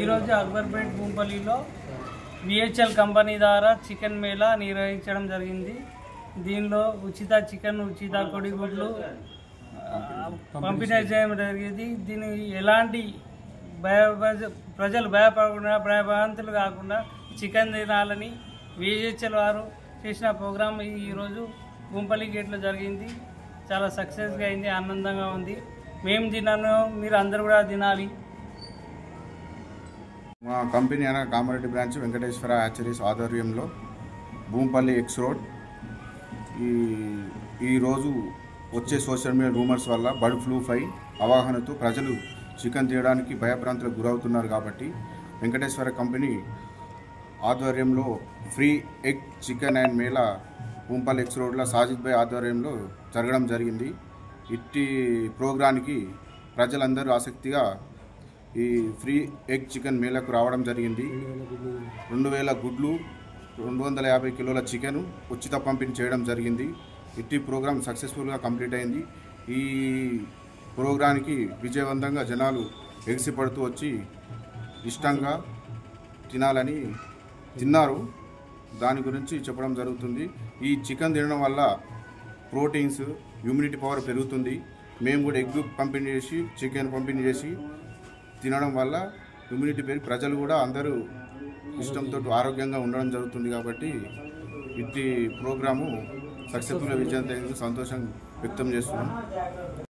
ఈరోజు Akbarpet భూంపల్లిలో VHL company ద్వారా chicken Mela నిర్వహించడం జరిగింది. దీనిలో ఉచిత చికెన్, ఉచిత కొడిగుడ్లు పంపిణీ చేయడం జరిగింది. దీని ఎలాంటి ప్రజలు భయపడకుండా, భయభ్రాంతులు కాకుండా చికెన్ తినాలని విహెచ్ఎల్ వారు చేసిన ప్రోగ్రాం ఈరోజు భూంపల్లి గేట్లో జరిగింది. చాలా సక్సెస్గా అయింది, ఆనందంగా ఉంది. మేము తిన్నాను, మీరు అందరూ కూడా తినాలి. మా కంపెనీ అనగా కామారెడ్డి బ్రాంచ్ వెంకటేశ్వర హ్యాచరీస్ ఆధ్వర్యంలో భూంపల్లి ఎక్స్ రోడ్ ఈరోజు వచ్చే సోషల్ మీడియా రూమర్స్ వల్ల బర్డ్ ఫ్లూ పై అవగాహనతో ప్రజలు చికెన్ తీయడానికి భయభ్రాంతులకు గురవుతున్నారు. కాబట్టి వెంకటేశ్వర కంపెనీ ఆధ్వర్యంలో free egg chicken and mela Bhoompalli X రోడ్లో సాజిద్ భాయ్ ఆధ్వర్యంలో జరగడం జరిగింది. ఇట్టి ప్రోగ్రానికి ప్రజలందరూ ఆసక్తిగా ఈ ఫ్రీ ఎగ్ చికెన్ మేళకు రావడం జరిగింది. 2000 గుడ్లు, 250 కిలోల చికెన్ ఉచిత పంపిణీ చేయడం జరిగింది. ఇట్టి ప్రోగ్రాం సక్సెస్ఫుల్గా కంప్లీట్ అయింది. ఈ ప్రోగ్రానికి విజయవంతంగా జనాలు ఎగిసిపడుతూ వచ్చి ఇష్టంగా తినాలని తిన్నారు. దాని గురించి చెప్పడం జరుగుతుంది. ఈ చికెన్ తినడం వల్ల ప్రోటీన్స్, ఇమ్యూనిటీ పవర్ పెరుగుతుంది. మేము కూడా ఎగ్ పంపిణీ చేసి, చికెన్ పంపిణీ చేసి తినడం వల్ల ఇమ్యూనిటీ పెరిగి ప్రజలు కూడా అందరూ ఇష్టంతో ఆరోగ్యంగా ఉండడం జరుగుతుంది. కాబట్టి ఇట్టి ప్రోగ్రాము సక్సెస్ఫుల్గా విజయం సంతోషం వ్యక్తం చేస్తున్నాం.